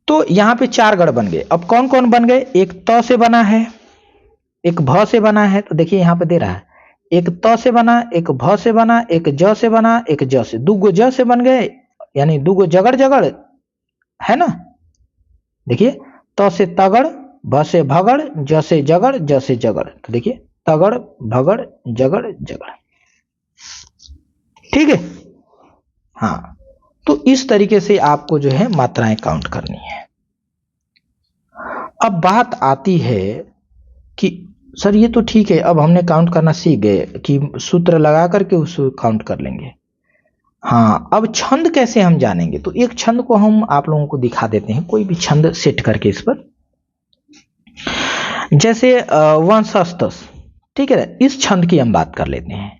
तो यहाँ पे 4 गढ़ बन गए। अब कौन कौन बन गए, एक त से बना है, एक भ से बना है, तो देखिए यहाँ पे दे रहा है, एक त से बना, एक भ से बना, एक ज से बना, एक ज से, 2 गो ज से बन गए, यानी 2 गो जगड़ जगड़ है ना। देखिए त से तगड़, भ से भगड़, ज से जगड़, ज से जगड़, तो देखिए तगड़ भगड़ जगड़ जगड़। ठीक है, हाँ, तो इस तरीके से आपको जो है मात्राएं काउंट करनी है। अब बात आती है कि सर ये तो ठीक है, अब हमने काउंट करना सीख गए कि सूत्र लगा करके उसको काउंट कर लेंगे। हाँ, अब छंद कैसे हम जानेंगे, तो एक छंद को हम आप लोगों को दिखा देते हैं, कोई भी छंद सेट करके इस पर। जैसे वंशस्तस, ठीक है ना, इस छंद की हम बात कर लेते हैं।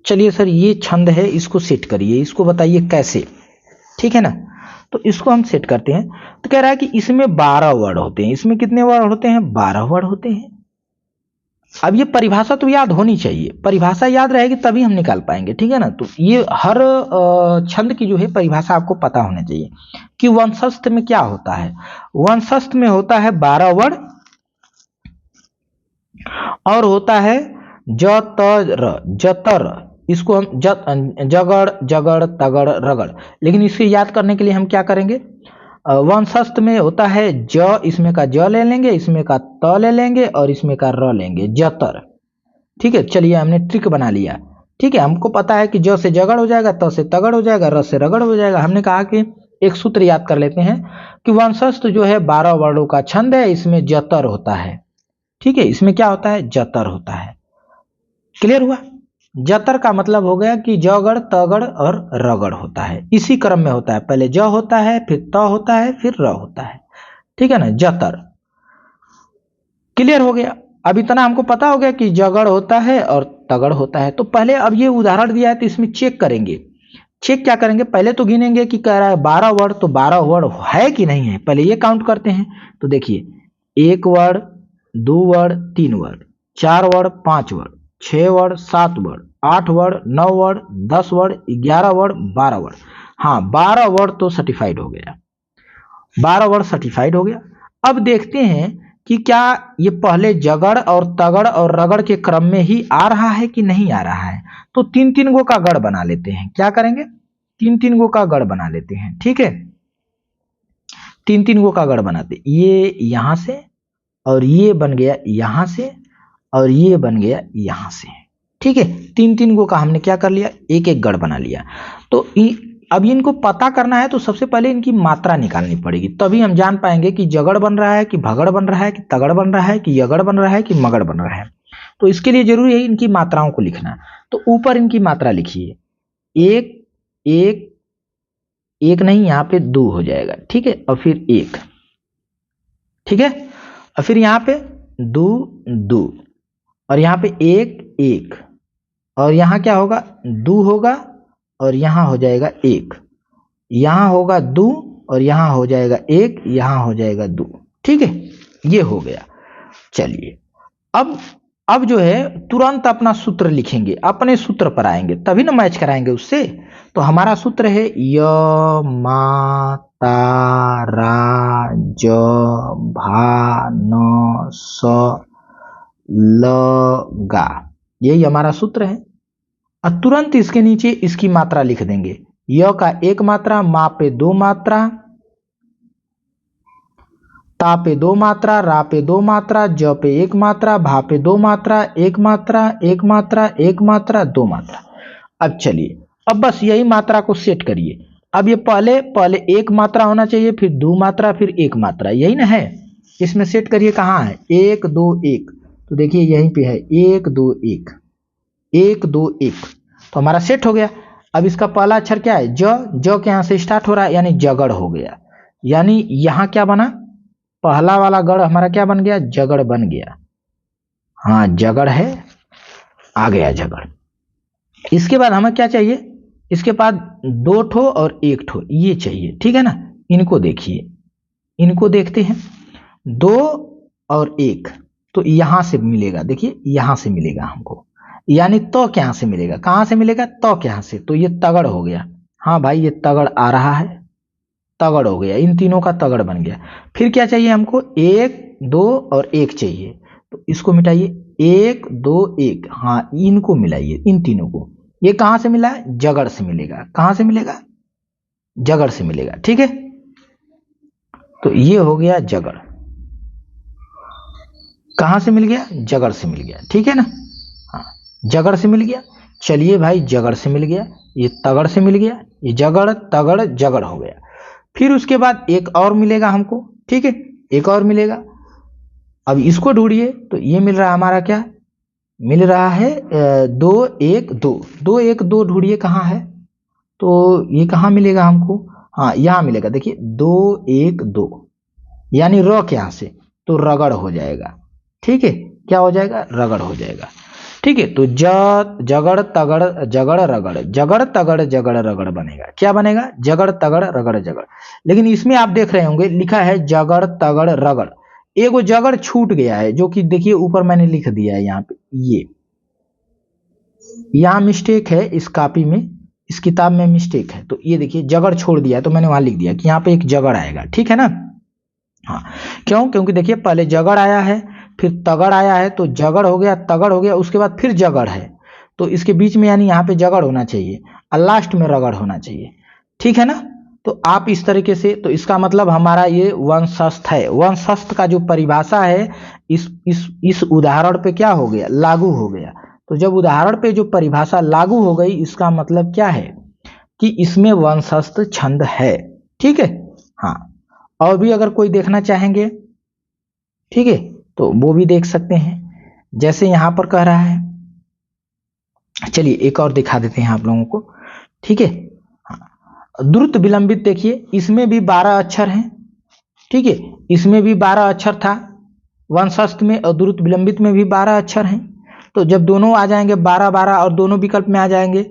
चलिए सर ये छंद है, इसको सेट करिए, इसको बताइए कैसे, ठीक है ना। तो इसको हम सेट करते हैं। तो कह रहा है कि इसमें 12 वर्ड होते हैं। इसमें कितने वर्ड होते हैं? 12 वर्ड होते हैं। अब ये परिभाषा तो याद होनी चाहिए, परिभाषा याद रहेगी तभी हम निकाल पाएंगे, ठीक है ना। तो ये हर छंद की जो है परिभाषा आपको पता होना चाहिए कि वंशस्थ में क्या होता है। वंशस्थ में होता है 12 वर्ड और होता है जतर, जतर, इसको हम जगड़, जगड़, तगड़, रगड़। लेकिन इसे याद करने के लिए हम क्या करेंगे? वंशस्थ में होता है ज, इसमें का ज ले लेंगे, इसमें का त ले लेंगे और इसमें का र लेंगे, जतर। ठीक है, चलिए हमने ट्रिक बना लिया। ठीक है, हमको पता है कि ज से जगड़ हो जाएगा, त से तगड़ हो जाएगा, र से रगड़ हो जाएगा। हमने कहा कि एक सूत्र याद कर लेते हैं कि वंशस्थ जो है 12 वर्णों का छंद है, इसमें जतर होता है। ठीक है, इसमें क्या होता है? जतर होता है। क्लियर हुआ? जतर का मतलब हो गया कि जगड़, तगड़ और रगड़ होता है, इसी क्रम में होता है। पहले ज होता है, फिर त होता है, फिर र होता है। ठीक है ना, जतर। क्लियर हो गया? अब इतना हमको पता हो गया कि जगड़ होता है और तगड़ होता है। तो पहले अब ये उदाहरण दिया है तो इसमें चेक करेंगे। चेक क्या करेंगे? पहले तो गिनेंगे कि कह रहा है 12 वर्ड, तो 12 वर्ड है कि नहीं है, पहले ये काउंट करते हैं। तो देखिए 1 word, 2 word, 3 word, 4 word, 5 word, 6 word, 7 word, 8 word, 9 word, 10 word, 11 word, 12 word. हाँ, 12 वर्ड तो सर्टिफाइड हो गया, 12 वर्ड सर्टिफाइड हो गया। अब देखते हैं कि क्या ये पहले जगड़ और तगड़ और रगड़ के क्रम में ही आ रहा है कि नहीं आ रहा है। तो 3-3 गो का गढ़ बना लेते हैं। क्या करेंगे? 3-3 गो का गढ़ बना लेते हैं। ठीक है, 3-3 गो का गढ़ बनाते, ये यहां से और ये बन गया यहां से और ये बन गया यहां से। ठीक है, 3-3 गो का हमने क्या कर लिया? एक एक गढ़ बना लिया। तो अब इनको पता करना है तो सबसे पहले इनकी मात्रा निकालनी पड़ेगी, तभी हम जान पाएंगे कि जगड़ बन रहा है कि भगड़ बन रहा है कि तगड़ बन रहा है कि यगड़ बन रहा है कि मगड़ बन रहा है। तो इसके लिए जरूरी है इनकी मात्राओं को लिखना। तो ऊपर इनकी मात्रा लिखिए, एक, एक, एक नहीं, यहाँ पे 2 हो जाएगा। ठीक है, और फिर 1, ठीक है, और फिर यहाँ पे 2, 2, और यहाँ पे 1, 1, और यहाँ क्या होगा? 2 होगा और यहाँ हो जाएगा 1, यहाँ होगा 2 और यहाँ हो जाएगा 1, यहाँ हो जाएगा 2। ठीक है, ये हो गया। चलिए अब जो है तुरंत अपना सूत्र लिखेंगे, अपने सूत्र पर आएंगे तभी ना मैच कराएंगे उससे। तो हमारा सूत्र है य मा ता रा ज भा न स ल गा, यही हमारा सूत्र है। और तुरंत इसके नीचे इसकी मात्रा लिख देंगे। य का 1 मात्रा, मा पे 2 मात्रा, ता पे 2 मात्रा, रा पे 2 मात्रा, ज पे 1 मात्रा, भा पे 2 मात्रा, 1 मात्रा, 1 मात्रा, 1 मात्रा, 2 मात्रा। अब चलिए, अब बस यही मात्रा को सेट करिए। अब ये पहले पहले 1 मात्रा होना चाहिए, फिर 2 मात्रा, फिर 1 मात्रा, यही ना है। इसमें सेट करिए, कहाँ है? 1 2 1, तो देखिए यहीं पे है 1 2 1, 1 2 1, तो हमारा सेट हो गया। अब इसका पहला अक्षर क्या है? ज के यहाँ से स्टार्ट हो रहा है, यानी जगड़ हो गया। यानी यहाँ क्या बना? पहला वाला गढ़ हमारा क्या बन गया? जगड़ बन गया। हाँ, जगड़ है, आ गया जगड़। इसके बाद हमें क्या चाहिए? इसके बाद 2 ठो और 1 ठो, ये चाहिए। ठीक है ना, इनको देखिए, इनको देखते हैं। 2 और 1 तो यहां से मिलेगा, देखिए यहां से मिलेगा हमको, यानी तो क्या से मिलेगा? कहां से मिलेगा? तो क्या से, तो ये तगड़ हो गया। हाँ भाई, ये तगड़ आ रहा है, तगड़ हो गया, इन तीनों का तगड़ बन गया। फिर क्या चाहिए हमको? 1 2 और 1 चाहिए, तो इसको मिटाइए, 1 2 1, हाँ इनको मिलाइए, इन तीनों को। ये कहां से मिला है? जगड़ से मिलेगा। कहां से मिलेगा? जगड़ से मिलेगा। ठीक है, तो ये हो गया जगड़। कहां से मिल गया? जगड़ से मिल गया। ठीक है ना, हाँ, जगड़ से मिल गया। चलिए भाई, जगड़ से मिल गया, ये तगड़ से मिल गया, ये जगड़ तगड़ जगड़ हो गया। फिर उसके बाद एक और मिलेगा हमको। ठीक है, एक और मिलेगा। अब इसको ढूंढिए, तो ये मिल रहा है हमारा, क्या मिल रहा है? 2 1 2, 2 1 2 ढूंढिए कहाँ है? तो ये कहाँ मिलेगा हमको? हाँ, यहाँ मिलेगा। देखिए 2 1 2, यानी र के यहाँ से, तो रगड़ हो जाएगा। ठीक है, क्या हो जाएगा, रगड़ हो जाएगा। ठीक है, तो जगड़ तगड़ जगड़ रगड़, जगड़ तगड़ जगड़ रगड़ बनेगा। क्या बनेगा, जगड़ तगड़ रगड़ जगड़। लेकिन इसमें आप देख रहे होंगे लिखा है जगड़ तगड़ रगड़, एगो जगड़ छूट गया है, जो कि देखिए ऊपर मैंने लिख दिया है यहाँ पे, ये यहाँ मिस्टेक है इस कॉपी में, इस किताब में मिस्टेक है। तो ये देखिए जगड़ छोड़ दिया, तो मैंने वहां लिख दिया कि यहाँ पे एक जगड़ आएगा। ठीक है ना, हाँ, क्यों, क्योंकि देखिए पहले जगड़ आया है, फिर तगड़ आया है, तो जगड़ हो गया, तगड़ हो गया, उसके बाद फिर जगड़ है, तो इसके बीच में यानी यहाँ पे जगड़ होना चाहिए और लास्ट में रगड़ होना चाहिए। ठीक है ना, तो आप इस तरीके से, तो इसका मतलब हमारा ये वंशस्थ है। वंशस्थ का जो परिभाषा है इस उदाहरण पे क्या हो गया, लागू हो गया। तो जब उदाहरण पे जो परिभाषा लागू हो गई, इसका मतलब क्या है कि इसमें वंशस्थ छंद है। ठीक है, हाँ, और भी अगर कोई देखना चाहेंगे, ठीक है, तो वो भी देख सकते हैं, जैसे यहां पर कह रहा है। चलिए एक और दिखा देते हैं आप लोगों को। ठीक है, द्रुत विलंबित देखिए, इसमें भी 12 अक्षर हैं। ठीक है, इसमें भी 12 अक्षर था वंशस्थ में, और द्रुत विलंबित में भी 12 अक्षर हैं। तो जब दोनों आ जाएंगे 12 12 और दोनों विकल्प में आ जाएंगे,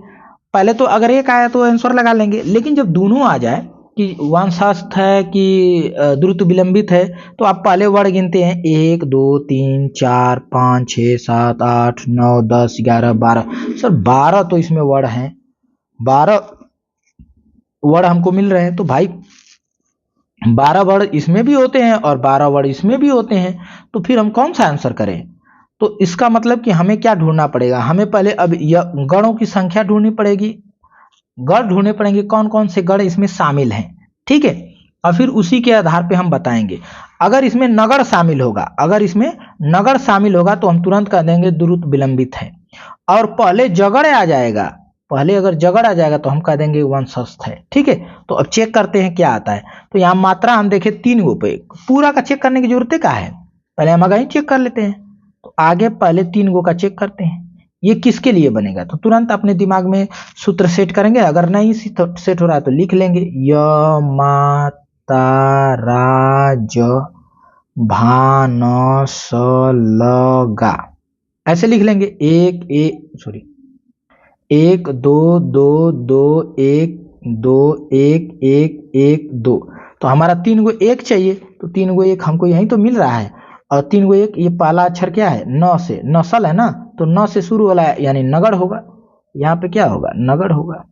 पहले तो अगर एक आया तो आंसर लगा लेंगे, लेकिन जब दोनों आ जाए कि वंशस्थ है कि द्रुत विलंबित है, तो आप पहले वर्ड गिनते हैं, 1 2 3 4 5 6 7 8 9 10 11 12। सर 12 तो इसमें वर्ड हैं, 12 वर्ड हमको मिल रहे हैं, तो भाई 12 वर्ड इसमें भी होते हैं और 12 वर्ड इसमें भी होते हैं, तो फिर हम कौन सा आंसर करें। तो इसका मतलब कि हमें क्या ढूंढना पड़ेगा, हमें पहले अब गणों की संख्या ढूंढनी पड़ेगी, गढ़ ढूंढने पड़ेंगे, कौन कौन से गढ़ इसमें शामिल हैं। ठीक है, और फिर उसी के आधार पे हम बताएंगे। अगर इसमें नगर शामिल होगा, अगर इसमें नगर शामिल होगा तो हम तुरंत कह देंगे द्रुत विलंबित है, और पहले जगड़ आ जाएगा, पहले अगर जगड़ आ जाएगा तो हम कह देंगे वंशस्थ है। ठीक है, तो अब चेक करते हैं क्या आता है। तो यहाँ मात्रा हम देखें 3 गो पे, पूरा का चेक करने की जरूरत क्या है, पहले हम अगर ही चेक कर लेते हैं। तो आगे पहले 3 गो का चेक करते हैं, ये किसके लिए बनेगा, तो तुरंत अपने दिमाग में सूत्र सेट करेंगे, अगर नहीं सेट हो रहा है तो लिख लेंगे, य मा ता रा ज भा न स ल गा, ऐसे लिख लेंगे। 1 2 2 2 1 2 1 1 1 2। तो हमारा 3 गो 1 चाहिए, तो 3 गो 1 हमको यहीं तो मिल रहा है, और 3 गो 1, ये पहला अक्षर क्या है, न से, नसल है ना, तो न से शुरू वाला है यानी नगड़ होगा, यहाँ पे क्या होगा, नगड़ होगा।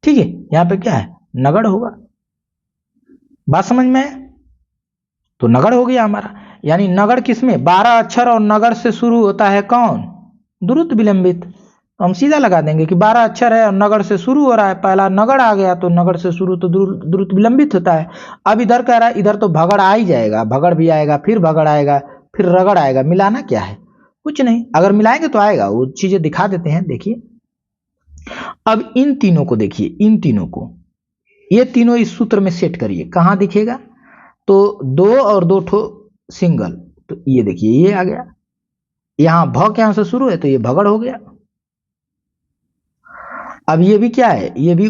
ठीक है, यहाँ पे क्या है, नगड़ होगा। बात समझ में है, तो नगड़ हो गया हमारा, यानी नगड़ किसमें, 12 अक्षर और नगड़ से शुरू होता है कौन, द्रुत विलंबित। तो हम सीधा लगा देंगे कि 12 अक्षर है और नगड़ से शुरू हो रहा है, पहला नगड़ आ गया, तो नगड़ से शुरू तो द्रुत विलंबित होता है। अब इधर कह रहा है, इधर तो भगड़ आ ही जाएगा, भगड़ भी आएगा, फिर भगड़ आएगा, फिर रगड़ आएगा, मिलाना क्या है, कुछ नहीं, अगर मिलाएंगे तो आएगा, वो चीजें दिखा देते हैं। देखिए अब इन तीनों को देखिए, इन तीनों को, ये तीनों इस सूत्र में सेट करिए, कहां दिखेगा, तो 2 और 2 ठो सिंगल, तो ये देखिए ये आ गया, यहां भ के यहां से शुरू है तो ये भगड़ हो गया। अब ये भी क्या है, ये भी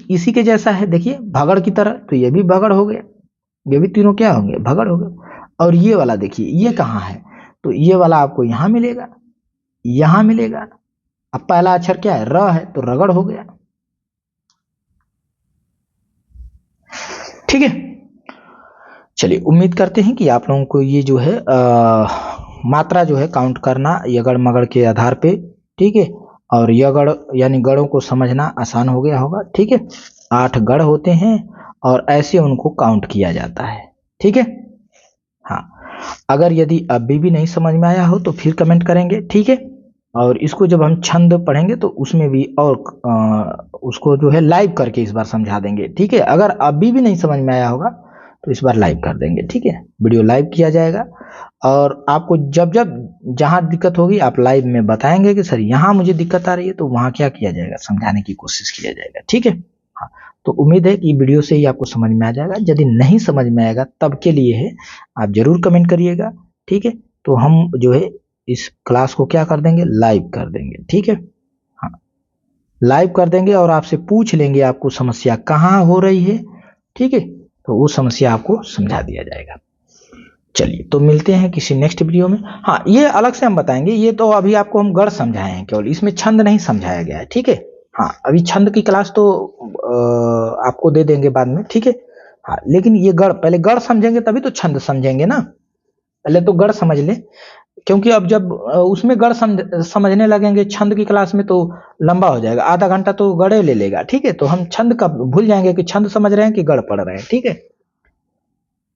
इसी के जैसा है, देखिए भगड़ की तरह, तो ये भी भगड़ हो गया, ये भी तीनों क्या होंगे, भगड़ हो गए। और ये वाला देखिए ये कहाँ है, तो ये वाला आपको यहां मिलेगा, यहां मिलेगा। अब पहला अक्षर क्या है, र है, तो रगड़ हो गया। ठीक है, चलिए उम्मीद करते हैं कि आप लोगों को ये जो है मात्रा जो है काउंट करना यगड़ मगड़ के आधार पे, ठीक है, और यगड़ यानी गढ़ों को समझना आसान हो गया होगा। ठीक है, 8 गढ़ होते हैं और ऐसे उनको काउंट किया जाता है। ठीक है, हाँ, अगर यदि अभी भी नहीं समझ में आया हो तो फिर कमेंट करेंगे। ठीक है, और इसको जब हम छंद पढ़ेंगे तो उसमें भी और उसको जो है लाइव करके इस बार समझा देंगे। ठीक है, अगर अभी भी नहीं समझ में आया होगा तो इस बार लाइव कर देंगे। ठीक है, वीडियो लाइव किया जाएगा, और आपको जब जब जहां दिक्कत होगी आप लाइव में बताएंगे कि सर यहाँ मुझे दिक्कत आ रही है, तो वहां क्या किया जाएगा, समझाने की कोशिश किया जाएगा। ठीक है, हाँ, तो उम्मीद है कि वीडियो से ही आपको समझ में आ जाएगा। यदि नहीं समझ में आएगा तब के लिए है, आप जरूर कमेंट करिएगा। ठीक है, तो हम जो है इस क्लास को क्या कर देंगे, लाइव कर देंगे। ठीक है, हाँ, लाइव कर देंगे और आपसे पूछ लेंगे आपको समस्या कहाँ हो रही है। ठीक है, तो वो समस्या आपको समझा दिया जाएगा। चलिए, तो मिलते हैं किसी नेक्स्ट वीडियो में। हाँ, ये अलग से हम बताएंगे, ये तो अभी आपको हम गढ़ समझाए हैं केवल, इसमें छंद नहीं समझाया गया है, ठीक है। हाँ, अभी छंद की क्लास तो आपको दे देंगे बाद में, ठीक है। हाँ, लेकिन ये गढ़, पहले गढ़ समझेंगे तभी तो छंद समझेंगे ना। पहले तो गढ़ समझ ले, क्योंकि अब जब उसमें गढ़ समझने लगेंगे छंद की क्लास में तो लंबा हो जाएगा, आधा घंटा तो गढ़े ले लेगा, ठीक है। तो हम छंद का भूल जाएंगे कि छंद समझ रहे हैं कि गढ़ पढ़ रहे हैं, ठीक है।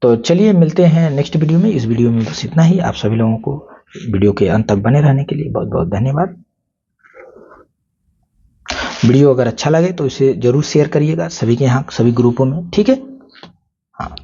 तो चलिए मिलते हैं नेक्स्ट वीडियो में। इस वीडियो में बस इतना ही। आप सभी लोगों को वीडियो के अंत तक बने रहने के लिए बहुत बहुत धन्यवाद। वीडियो अगर अच्छा लगे तो इसे जरूर शेयर करिएगा सभी के यहाँ, सभी ग्रुपों में, ठीक है। हाँ।